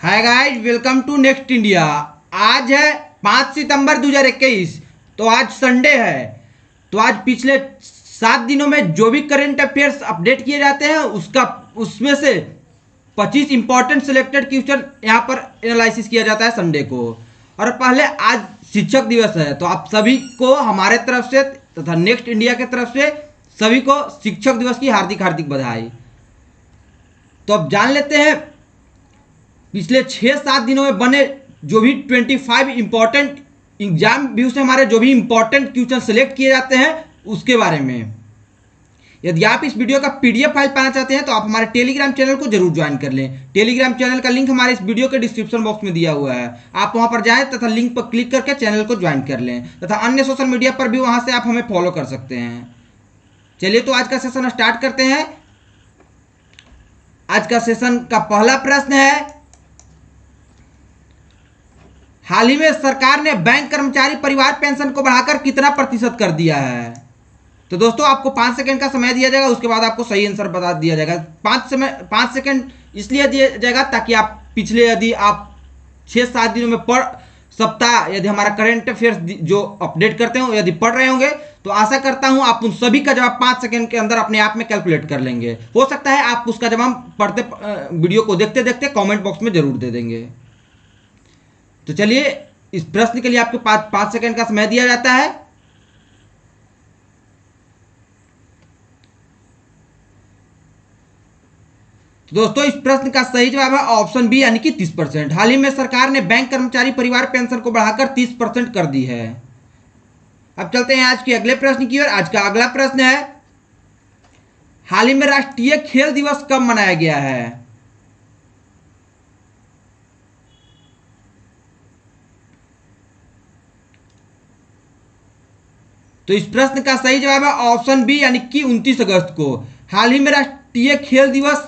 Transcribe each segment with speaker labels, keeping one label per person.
Speaker 1: Hi guys, welcome to next India. आज है 5 सितंबर 2021। तो आज संडे है। तो आज पिछले 7 दिनों में जो भी करंट अफेयर्स अपडेट किए जाते हैं उसमें से 25 इंपॉर्टेंट सिलेक्टेड क्वेश्चन यहाँ पर एनालिसिस किया जाता है संडे को। और पहले आज शिक्षक दिवस है, तो आप सभी को हमारे तरफ से तथा नेक्स्ट इंडिया के तरफ से सभी को शिक्षक दिवस की हार्दिक हार्दिक बधाई। तो अब जान लेते हैं पिछले 6-7 दिनों में बने जो भी 25 इंपॉर्टेंट एग्जाम व्यू से हमारे जो भी इंपॉर्टेंट क्वेश्चन सेलेक्ट किए जाते हैं उसके बारे में। यदि आप इस वीडियो का पीडीएफ फाइल पाना चाहते हैं तो आप हमारे टेलीग्राम चैनल को जरूर ज्वाइन कर लें। टेलीग्राम चैनल का लिंक हमारे इस वीडियो के डिस्क्रिप्शन बॉक्स में दिया हुआ है। आप वहां पर जाएं तथा लिंक पर क्लिक करके चैनल को ज्वाइन कर लें तथा अन्य सोशल मीडिया पर भी वहां से आप हमें फॉलो कर सकते हैं। चलिए तो आज का सेशन स्टार्ट करते हैं। आज का सेशन का पहला प्रश्न है, हाल ही में सरकार ने बैंक कर्मचारी परिवार पेंशन को बढ़ाकर कितना प्रतिशत कर दिया है? तो दोस्तों आपको 5 सेकंड का समय दिया जाएगा, उसके बाद आपको सही आंसर बता दिया जाएगा। 5 सेकंड इसलिए दिया जाएगा ताकि आप पिछले यदि आप 6-7 दिनों में सप्ताह यदि हमारा करंट अफेयर्स जो अपडेट करते हो यदि पढ़ रहे होंगे तो आशा करता हूं आप उन सभी का जवाब 5 सेकंड के अंदर अपने आप में कैलकुलेट कर लेंगे। हो सकता है आप उसका जवाब पढ़ते वीडियो को देखते देखते कॉमेंट बॉक्स में जरूर दे देंगे। तो चलिए इस प्रश्न के लिए आपको 5 सेकंड का समय दिया जाता है। तो दोस्तों इस प्रश्न का सही जवाब है ऑप्शन बी यानी कि 30%। हाल ही में सरकार ने बैंक कर्मचारी परिवार पेंशन को बढ़ाकर 30% कर दी है। अब चलते हैं आज के अगले प्रश्न की ओर। आज का अगला प्रश्न है, हाल ही में राष्ट्रीय खेल दिवस कब मनाया गया है? तो इस प्रश्न का सही जवाब है ऑप्शन बी यानी कि 29 अगस्त को। हाल ही में राष्ट्रीय खेल दिवस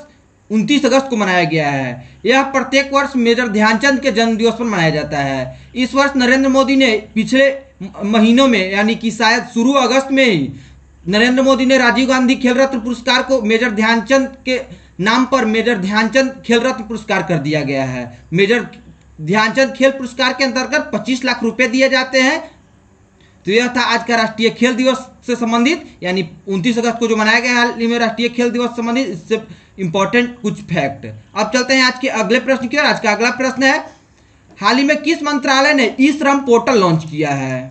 Speaker 1: 29 अगस्त को मनाया गया है। यह प्रत्येक वर्ष मेजर ध्यानचंद के जन्म दिवस पर मनाया जाता है। इस वर्ष नरेंद्र मोदी ने पिछले महीनों में यानी कि शायद शुरू अगस्त में ही नरेंद्र मोदी ने राजीव गांधी खेल रत्न पुरस्कार को मेजर ध्यानचंद के नाम पर मेजर ध्यानचंद खेल रत्न पुरस्कार कर दिया गया है। मेजर ध्यानचंद खेल पुरस्कार के अंतर्गत 25 लाख रुपए दिए जाते हैं। तो यह था आज का राष्ट्रीय खेल दिवस से संबंधित यानी 29 अगस्त को जो मनाया गया हाल ही में राष्ट्रीय खेल दिवस से संबंधित इससे इंपॉर्टेंट कुछ फैक्ट। अब चलते हैं आज के अगले प्रश्न की ओर। आज का अगला प्रश्न है, हाल ही में किस मंत्रालय ने ई श्रम पोर्टल लॉन्च किया है?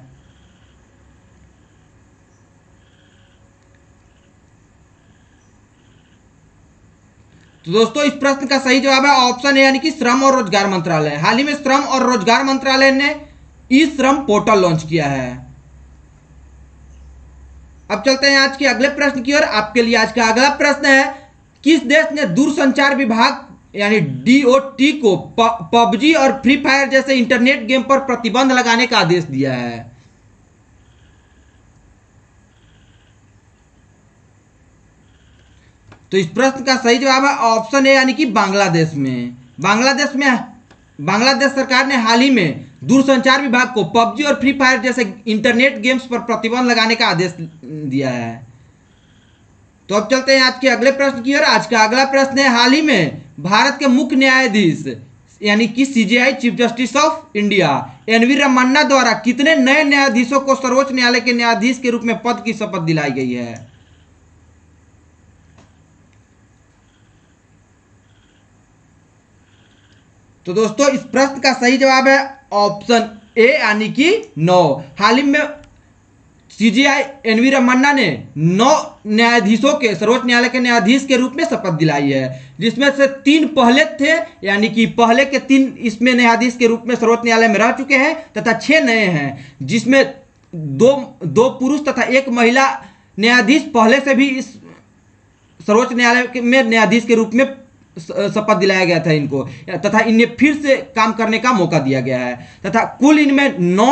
Speaker 1: तो दोस्तों इस प्रश्न का सही जवाब है ऑप्शन ए यानी कि श्रम और रोजगार मंत्रालय। हाल ही में श्रम और रोजगार मंत्रालय ने ई श्रम पोर्टल लॉन्च किया है। अब चलते हैं आज के अगले प्रश्न की ओर। आपके लिए आज का अगला प्रश्न है, किस देश ने दूरसंचार विभाग यानी डीओटी को पबजी और फ्री फायर जैसे इंटरनेट गेम पर प्रतिबंध लगाने का आदेश दिया है? तो इस प्रश्न का सही जवाब है ऑप्शन ए यानी कि बांग्लादेश में। बांग्लादेश सरकार ने हाल ही में दूरसंचार विभाग को पबजी और फ्री फायर जैसे इंटरनेट गेम्स पर प्रतिबंध लगाने का आदेश दिया है। तो अब चलते हैं आज के अगले प्रश्न की ओर। आज का अगला प्रश्न है, हाल ही में भारत के मुख्य न्यायाधीश यानी कि CJI chief justice of India NV Ramana द्वारा कितने नए न्यायाधीशों को सर्वोच्च न्यायालय के न्यायाधीश के रूप में पद की शपथ दिलाई गई है? तो दोस्तों इस प्रश्न का सही जवाब है ऑप्शन ए यानी कि 9। हाल ही में सीजेआई एनवी रमन्ना ने 9 न्यायाधीशों के सर्वोच्च न्यायालय के न्यायाधीश के रूप में शपथ दिलाई है, जिसमें से 3 पहले थे यानी कि पहले के 3 इसमें न्यायाधीश के रूप में सर्वोच्च न्यायालय में रह चुके हैं तथा 6 नए हैं, जिसमें दो पुरुष तथा 1 महिला न्यायाधीश पहले से भी इस सर्वोच्च न्यायालय में न्यायाधीश के रूप में शपथ दिलाया गया था इनको तथा इन्हें फिर से काम करने का मौका दिया गया है तथा कुल इनमें 9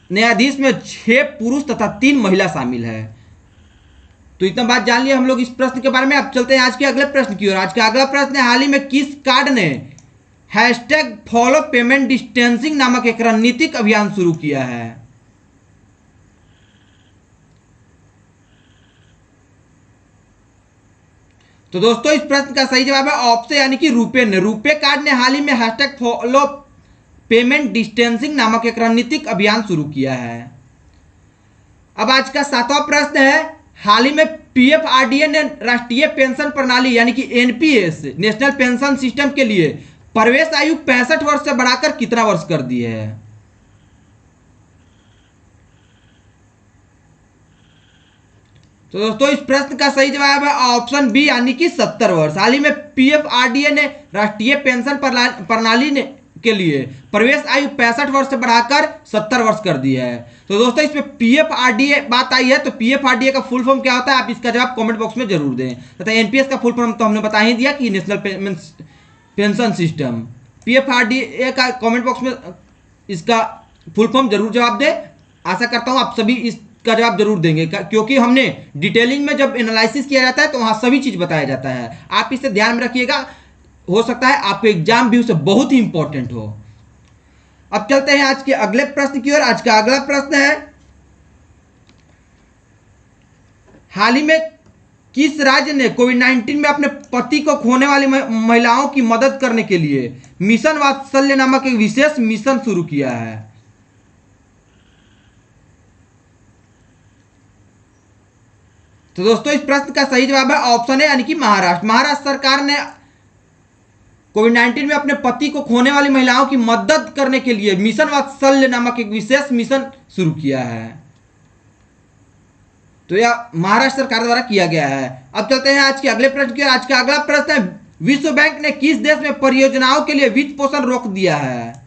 Speaker 1: न्यायाधीश में 6 पुरुष तथा 3 महिला शामिल है। तो इतना बात जान लिया हम लोग इस प्रश्न के बारे में। अब चलते हैं आज के अगले प्रश्न की ओर। आज का अगला प्रश्न है, हाल ही में किस कार्ड ने #फॉलो पेमेंट डिस्टेंसिंग नामक एक रणनीतिक अभियान शुरू किया है? तो दोस्तों इस प्रश्न का सही जवाब है ऑप्शन यानी कि रुपे ने। रुपे कार्ड ने हाल ही में हैशटैग फॉलो पेमेंट डिस्टेंसिंग नामक एक रणनीतिक अभियान शुरू किया है। अब आज का 7वां प्रश्न है, हाल ही में पीएफआरडीए ने राष्ट्रीय पेंशन प्रणाली यानी कि एनपीएस नेशनल पेंशन सिस्टम के लिए प्रवेश आयु 65 वर्ष से बढ़ाकर कितना वर्ष कर दी है? तो दोस्तों इस प्रश्न का सही जवाब है ऑप्शन बी यानी कि 70 वर्ष। हाल ही में पीएफआरडीए ने राष्ट्रीय पेंशन प्रणाली ने के लिए प्रवेश आयु 65 वर्ष से बढ़ाकर 70 वर्ष कर दी है। तो दोस्तों इसमें पीएफआरडीए बात आई है, तो पीएफआरडीए का फुल फॉर्म क्या होता है, आप इसका जवाब कमेंट बॉक्स में जरूर दें। तथा एनपीएस का फुल फॉर्म तो हमने बता ही दिया कि नेशनल पेंशन सिस्टम। पीएफआरडीए का कमेंट बॉक्स में इसका फुल फॉर्म जरूर जवाब दें। आशा करता हूं आप सभी इसका जवाब जरूर देंगे, क्योंकि हमने डिटेलिंग में जब एनालिसिस किया जाता है तो वहां सभी चीज बताया जाता है। आप इसे ध्यान में रखिएगा, हो सकता है आपके एग्जाम भी उसे बहुत ही इंपॉर्टेंट हो। अब चलते हैं आज के अगले प्रश्न की ओर। आज का अगला प्रश्न है, हाल ही में किस राज्य ने कोविड-19 में अपने पति को खोने वाली महिलाओं की मदद करने के लिए मिशन वात्सल्य नामक एक विशेष मिशन शुरू किया है? तो दोस्तों इस प्रश्न का सही जवाब है ऑप्शन है यानी कि महाराष्ट्र। महाराष्ट्र सरकार ने कोविड-19 में अपने पति को खोने वाली महिलाओं की मदद करने के लिए मिशन वात्सल्य नामक एक विशेष मिशन शुरू किया है। तो यह महाराष्ट्र सरकार द्वारा किया गया है। अब चलते हैं आज के अगले प्रश्न की ओर। आज का अगला प्रश्न है, विश्व बैंक ने किस देश में परियोजनाओं के लिए वित्त पोषण रोक दिया है?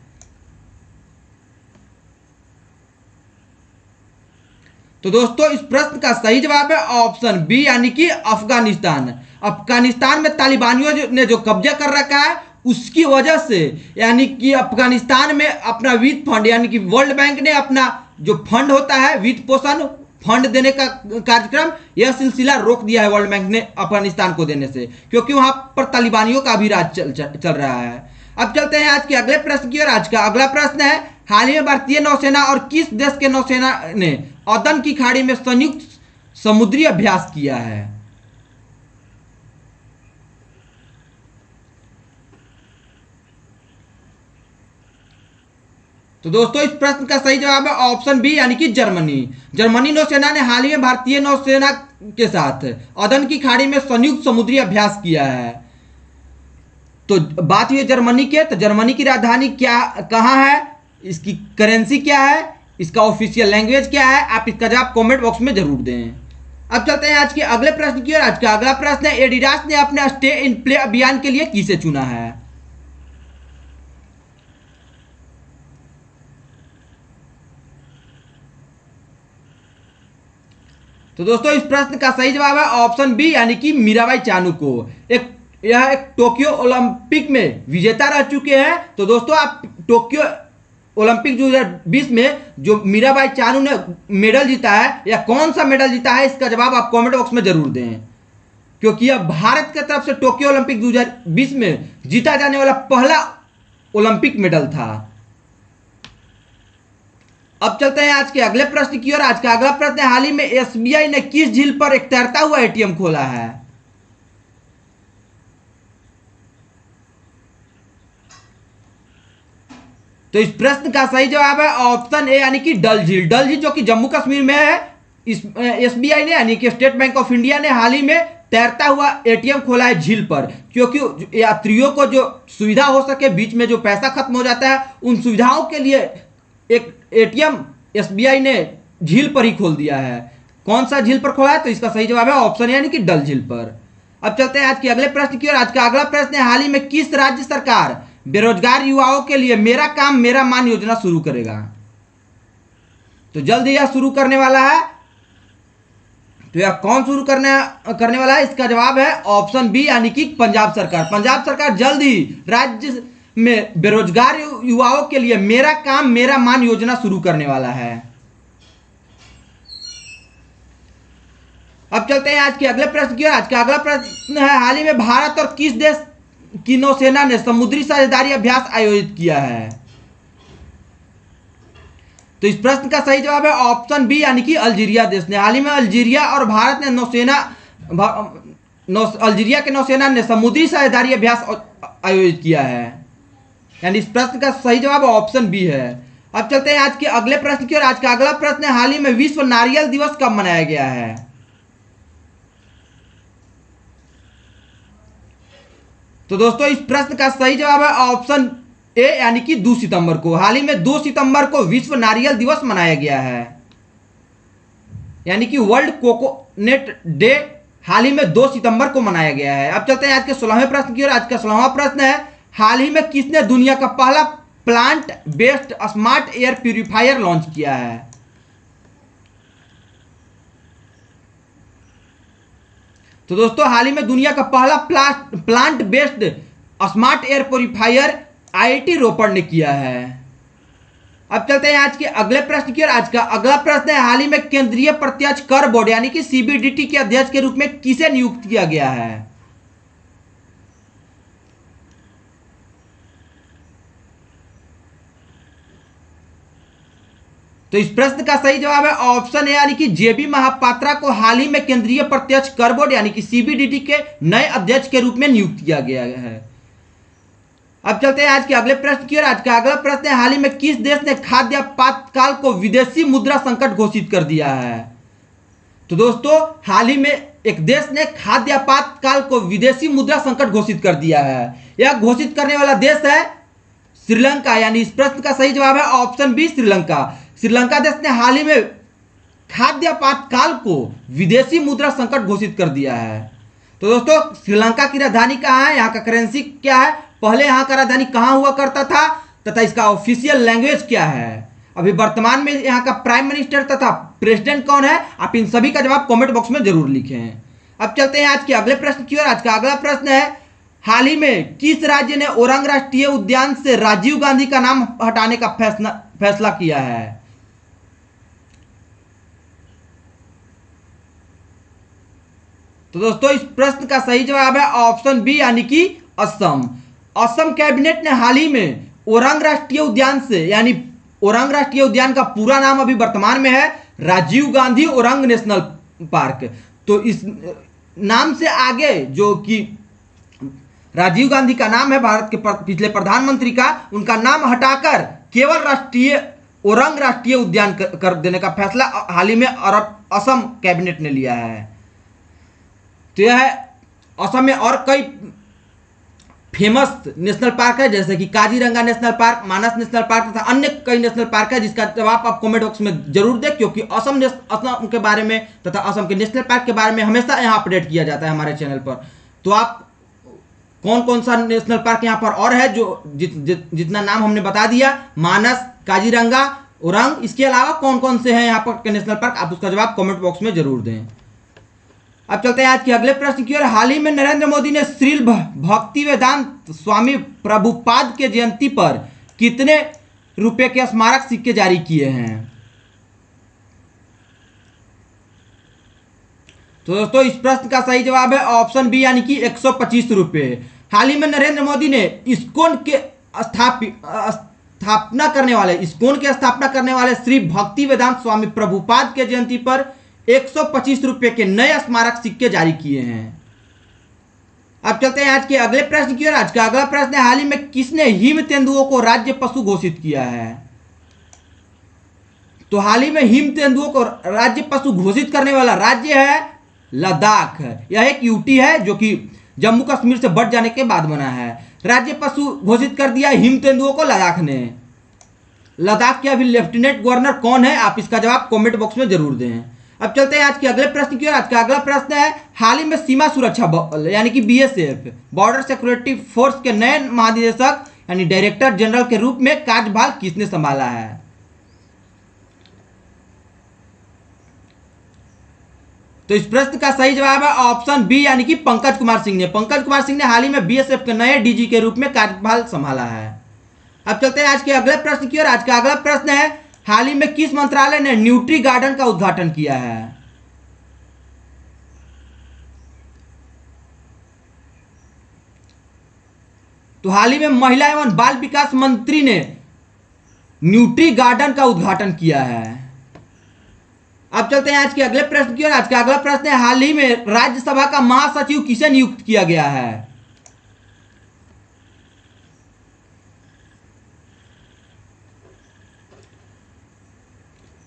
Speaker 1: तो दोस्तों इस प्रश्न का सही जवाब है ऑप्शन बी यानी कि अफगानिस्तान। अफगानिस्तान में तालिबानियों ने जो कब्जा कर रखा है उसकी वजह से, यानी कि अफगानिस्तान में अपना वित्त फंड यानी कि वर्ल्ड बैंक ने अपना जो फंड होता है वित्त पोषण फंड देने का कार्यक्रम, यह सिलसिला रोक दिया है वर्ल्ड बैंक ने अफगानिस्तान को देने से, क्योंकि वहां पर तालिबानियों का भी राज चल रहा है। अब चलते हैं आज के अगले प्रश्न की ओर। आज का अगला प्रश्न है, हाल ही में भारतीय नौसेना और किस देश के नौसेना ने अदन की खाड़ी में संयुक्त समुद्री अभ्यास किया है? तो दोस्तों इस प्रश्न का सही जवाब है ऑप्शन बी यानी कि जर्मनी। जर्मनी नौसेना ने हाल ही में भारतीय नौसेना के साथ अदन की खाड़ी में संयुक्त समुद्री अभ्यास किया है। तो बात हुई जर्मनी के, तो जर्मनी की राजधानी क्या कहाँ है, इसकी करेंसी क्या है, इसका ऑफिशियल लैंग्वेज क्या है, आप इसका जवाब कमेंट बॉक्स में जरूर दें। अब चलते हैं आज के अगले प्रश्न की ओर। आज का अगला प्रश्न है, एडिडास ने अपने स्टे इन प्ले अभियान के लिए किसे चुना है? तो दोस्तों इस प्रश्न का सही जवाब है ऑप्शन बी यानी कि मीराबाई चानू को। यह एक टोक्यो ओलंपिक में विजेता रह चुके हैं। तो दोस्तों आप टोक्यो ओलंपिक 2020 में जो मीराबाई चानू ने मेडल जीता है, या कौन सा मेडल जीता है, इसका जवाब आप कमेंट बॉक्स में जरूर दें, क्योंकि यह भारत की तरफ से टोक्यो ओलंपिक 2020 में जीता जाने वाला पहला ओलंपिक मेडल था। अब चलते हैं आज के अगले प्रश्न की ओर। आज का अगला प्रश्न है, हाल ही में एसबीआई ने किस झील पर एक तैरता हुआ एटीएम खोला है? तो इस प्रश्न का सही जवाब है ऑप्शन ए यानी कि डल झील। डल झील जो कि जम्मू कश्मीर में है, इस एसबीआई ने यानी कि स्टेट बैंक ऑफ इंडिया ने हाल ही में तैरता हुआ एटीएम खोला है झील पर, क्योंकि यात्रियों को जो सुविधा हो सके, बीच में जो पैसा खत्म हो जाता है, उन सुविधाओं के लिए एक एटीएम एसबीआई ने झील पर ही खोल दिया है। कौन सा झील पर खोला है? तो इसका सही जवाब है ऑप्शन यानी कि डल झील पर। अब चलते हैं आज के अगले प्रश्न की ओर। आज का अगला प्रश्न है, हाल ही में किस राज्य सरकार बेरोजगार युवाओं के लिए मेरा काम मेरा मान योजना शुरू करेगा? तो जल्द ही यह शुरू करने वाला है। तो यह कौन शुरू करने वाला है? इसका जवाब है ऑप्शन बी यानी कि पंजाब सरकार। पंजाब सरकार जल्द ही राज्य में बेरोजगार युवाओं के लिए मेरा काम मेरा मान योजना शुरू करने वाला है। अब चलते हैं आज के अगले प्रश्न की ओर। आज का अगला प्रश्न है, हाल ही में भारत और किस देश की नौसेना ने समुद्री साझेदारी अभ्यास आयोजित किया है? तो इस प्रश्न का सही जवाब है अल्जीरिया के नौसेना ने समुद्री साझेदारी अभ्यास आयोजित किया है? यानी इस प्रश्न का सही जवाब ऑप्शन बी है। अब चलते हैं आज के अगले प्रश्न की ओर। आज का अगला प्रश्न है, हाल ही में विश्व नारियल दिवस कब मनाया गया है? तो दोस्तों इस प्रश्न का सही जवाब है ऑप्शन ए, यानी कि 2 सितंबर को। हाल ही में 2 सितंबर को विश्व नारियल दिवस मनाया गया है, यानी कि वर्ल्ड कोकोनट डे हाल ही में 2 सितंबर को मनाया गया है। अब चलते हैं आज के 16वें प्रश्न की ओर। आज का 16वां प्रश्न है, हाल ही में किसने दुनिया का पहला plant based smart air purifier launch किया है? तो दोस्तों हाल ही में दुनिया का पहला plant based smart air purifier IIT Ropar ने किया है। अब चलते हैं आज के अगले प्रश्न की ओर। आज का अगला प्रश्न है, हाल ही में केंद्रीय प्रत्यक्ष कर बोर्ड यानी कि सीबीडीटी के अध्यक्ष के रूप में किसे नियुक्त किया गया है? तो इस प्रश्न का सही जवाब है ऑप्शन ए, यानी कि जेबी महापात्रा को हाल ही में केंद्रीय प्रत्यक्ष कर बोर्ड यानी कि सीबीडीटी के नए अध्यक्ष के रूप में नियुक्त किया गया है। अब चलते हैं आज के अगले प्रश्न की ओर। आज का अगला प्रश्न है, हाल ही में किस देश ने खाद्य आपातकाल को विदेशी मुद्रा संकट घोषित कर दिया है? तो दोस्तों हाल ही में एक देश ने खाद्य आपातकाल को विदेशी मुद्रा संकट घोषित कर दिया है। यह घोषित करने वाला देश है श्रीलंका, यानी इस प्रश्न का सही जवाब है ऑप्शन बी, श्रीलंका। श्रीलंका देश ने हाल ही में खाद्य आपातकाल को विदेशी मुद्रा संकट घोषित कर दिया है। तो दोस्तों श्रीलंका की राजधानी कहाँ है, यहाँ का करेंसी क्या है, पहले यहाँ का राजधानी कहाँ हुआ करता था तथा इसका ऑफिशियल लैंग्वेज क्या है, अभी वर्तमान में यहाँ का प्राइम मिनिस्टर तथा प्रेसिडेंट कौन है, आप इन सभी का जवाब कमेंट बॉक्स में जरूर लिखें। अब चलते हैं आज के अगले प्रश्न की ओर। आज का अगला प्रश्न है, हाल ही में किस राज्य ने ओरंग राष्ट्रीय उद्यान से राजीव गांधी का नाम हटाने का फैसला किया है? तो दोस्तों इस प्रश्न का सही जवाब है ऑप्शन बी, यानी कि असम। असम कैबिनेट ने हाल ही में ओरंग राष्ट्रीय उद्यान से, यानी ओरंग राष्ट्रीय उद्यान का पूरा नाम अभी वर्तमान में है राजीव गांधी ओरंग नेशनल पार्क, तो इस नाम से आगे जो कि राजीव गांधी का नाम है भारत के पिछले प्रधानमंत्री का, उनका नाम हटाकर केवल राष्ट्रीय ओरंग राष्ट्रीय उद्यान कर देने का फैसला हाल ही में असम कैबिनेट ने लिया है। तो यह असम में और कई फेमस नेशनल पार्क है, जैसे कि काजीरंगा नेशनल पार्क, मानस नेशनल पार्क तथा अन्य कई नेशनल पार्क है, जिसका जवाब आप कमेंट बॉक्स में जरूर दें, क्योंकि असम के बारे में तथा असम के नेशनल पार्क के बारे में हमेशा यहाँ अपडेट किया जाता है हमारे चैनल पर। तो आप कौन कौन सा नेशनल पार्क यहाँ पर और है, जो जितना नाम हमने बता दिया, मानस, काजीरंगा, ओरंग, इसके अलावा कौन कौन से हैं यहाँ पर के नेशनल पार्क, आप उसका जवाब कमेंट बॉक्स में जरूर दें। अब चलते हैं आज के अगले प्रश्न की ओर। हाल ही में नरेंद्र मोदी ने श्री भक्ति वेदांत स्वामी प्रभुपाद के जयंती पर कितने रुपए के स्मारक सिक्के जारी किए हैं? तो दोस्तों इस प्रश्न का सही जवाब है ऑप्शन बी, यानी कि 125 रुपए। हाल ही में नरेंद्र मोदी ने इस्कॉन के स्थापना करने वाले श्री भक्ति वेदांत स्वामी प्रभुपाद के जयंती पर 125 रुपए के नए स्मारक सिक्के जारी किए हैं। अब चलते हैं आज के अगले प्रश्न की ओर। आज का अगला प्रश्न है, हाल ही में किसने हिम तेंदुओं को राज्य पशु घोषित किया है? तो हाल ही में हिम तेंदुओं को राज्य पशु घोषित करने वाला राज्य है लद्दाख। यह एक यूटी है जो कि जम्मू कश्मीर से बट जाने के बाद बना है। राज्य पशु घोषित कर दिया हिम तेंदुओं को लद्दाख ने। लद्दाख के अभी लेफ्टिनेंट गवर्नर कौन है, आप इसका जवाब कमेंट बॉक्स में जरूर दें। अब चलते हैं आज के अगले प्रश्न की ओर। आज का अगला प्रश्न है, हाल ही में सीमा सुरक्षा बल यानी कि बीएसएफ बॉर्डर सिक्योरिटी फोर्स के नए महानिदेशक यानी डायरेक्टर जनरल के रूप में कार्यभार किसने संभाला है? तो इस प्रश्न का सही जवाब है ऑप्शन बी, यानी कि पंकज कुमार सिंह ने। पंकज कुमार सिंह ने हाल ही में बीएसएफ के नए डीजी के रूप में कार्यभार संभाला है। अब चलते हैं आज के अगले प्रश्न की ओर। आज का अगला प्रश्न है, हाल ही में किस मंत्रालय ने न्यूट्री गार्डन का उद्घाटन किया है? तो हाल ही में महिला एवं बाल विकास मंत्री ने न्यूट्री गार्डन का उद्घाटन किया है। अब चलते हैं आज के अगले प्रश्न की ओर। आज का अगला प्रश्न है, हाल ही में राज्यसभा का महासचिव किसे नियुक्त किया गया है?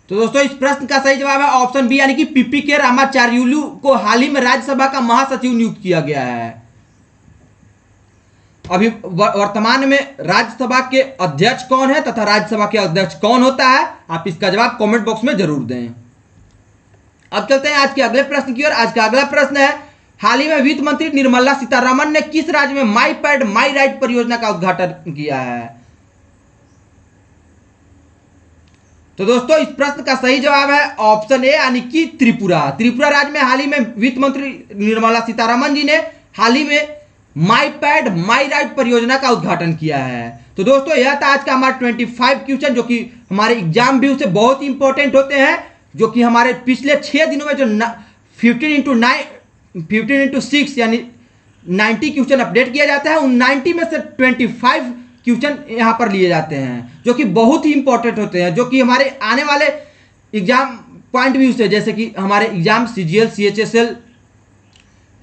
Speaker 1: तो दोस्तों इस प्रश्न का सही जवाब है ऑप्शन बी, यानी कि पीपी के रामाचार्युलू को हाल ही में राज्यसभा का महासचिव नियुक्त किया गया है। अभी वर्तमान में राज्यसभा के अध्यक्ष कौन है तथा राज्यसभा के अध्यक्ष कौन होता है, आप इसका जवाब कमेंट बॉक्स में जरूर दें। अब चलते हैं आज के अगले प्रश्न की ओर। आज का अगला प्रश्न है, हाल ही में वित्त मंत्री निर्मला सीतारमण ने किस राज्य में माई पैड माई राइट परियोजना का उद्घाटन किया है? तो दोस्तों इस प्रश्न का सही जवाब है ऑप्शन ए, यानी कि त्रिपुरा। त्रिपुरा राज्य में हाल ही में वित्त मंत्री निर्मला सीतारमण जी ने हाल ही में माई पैड माई राइट परियोजना का उद्घाटन किया है। तो दोस्तों यह था आज का हमारा 25 क्वेश्चन, जो कि हमारे एग्जाम व्यू से बहुत ही इंपॉर्टेंट होते हैं, जो कि हमारे पिछले 6 दिनों में जो 15x6 यानी 90 क्वेश्चन अपडेट किया जाता है, उन 90 में से 25 क्वेश्चन यहाँ पर लिए जाते हैं, जो कि बहुत ही इंपॉर्टेंट होते हैं, जो कि हमारे आने वाले एग्जाम पॉइंट व्यू से, जैसे कि हमारे exam CGL CHSL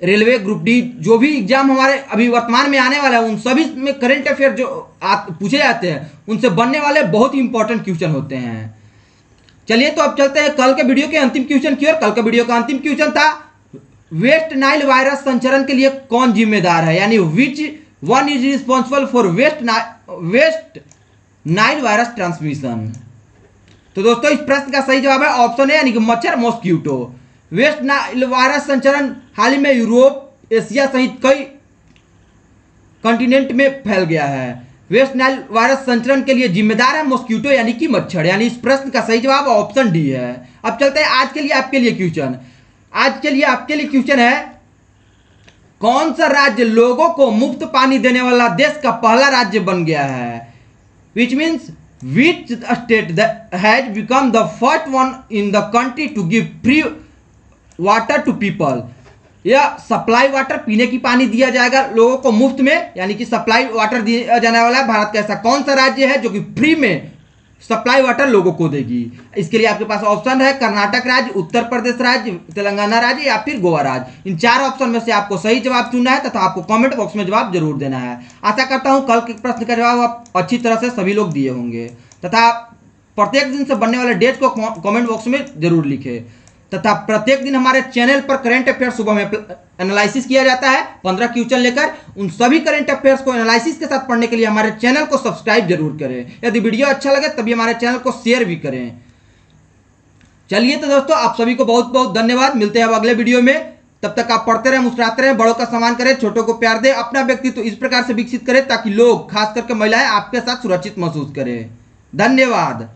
Speaker 1: railway group D, जो भी एग्जाम हमारे अभी वर्तमान में आने वाला है, उन सभी में करंट अफेयर जो पूछे जाते हैं, उनसे बनने वाले बहुत ही इंपॉर्टेंट क्वेश्चन होते हैं। चलिए तो अब चलते हैं कल के वीडियो के अंतिम क्वेश्चन की ओर। कल के वीडियो का अंतिम क्वेश्चन था, वेस्ट नाइल वायरस संचरण के लिए कौन जिम्मेदार है, यानी which one is responsible for West Nile virus transmission. तो दोस्तों इस प्रश्न का सही जवाब है ऑप्शन ए, यानी कि मच्छर मॉस्क्यूटो। वेस्ट नाइल वायरस संचरण हाल ही में यूरोप, एशिया सहित कई कॉन्टिनेंट में फैल गया है। वेस्ट नाइल वायरस संचरण के लिए जिम्मेदार है मॉस्क्यूटो, यानी कि मच्छर, यानी इस प्रश्न का सही जवाब ऑप्शन डी है। अब चलते हैं आज के लिए आपके लिए क्वेश्चन। आज के लिए आपके लिए क्वेश्चन है, कौन सा राज्य लोगों को मुफ्त पानी देने वाला देश का पहला राज्य बन गया है? Which means which state has become the first one in the country to give free water to people. यह सप्लाई वाटर, पीने की पानी दिया जाएगा लोगों को मुफ्त में, यानी कि सप्लाई वाटर दिया जाने वाला है। भारत का ऐसा कौन सा राज्य है जो कि फ्री में सप्लाई वाटर लोगों को देगी? इसके लिए आपके पास ऑप्शन है, कर्नाटक राज्य, उत्तर प्रदेश राज्य, तेलंगाना राज्य या फिर गोवा राज्य। इन 4 ऑप्शन में से आपको सही जवाब चुनना है तथा आपको कमेंट बॉक्स में जवाब जरूर देना है। आशा करता हूं कल के प्रश्न का जवाब आप अच्छी तरह से सभी लोग दिए होंगे तथा प्रत्येक दिन से बनने वाले डेट को कमेंट बॉक्स में जरूर लिखे तथा प्रत्येक दिन हमारे चैनल पर करंट अफेयर सुबह में एनालिसिस किया जाता है 15 क्वेश्चन लेकर। उन सभी करंट अफेयर्स को एनालिसिस के साथ पढ़ने के लिए हमारे चैनल को सब्सक्राइब जरूर करें। यदि वीडियो अच्छा लगे तभी हमारे चैनल को शेयर भी करें। चलिए तो दोस्तों आप सभी को बहुत बहुत धन्यवाद। मिलते हैं अब अगले वीडियो में। तब तक आप पढ़ते रहें, मुस्कुराते रहें, बड़ों का सम्मान करें, छोटों को प्यार दें, अपना व्यक्तित्व इस प्रकार से विकसित करें ताकि लोग, खास करके महिलाएं, आपके साथ सुरक्षित महसूस करें। धन्यवाद।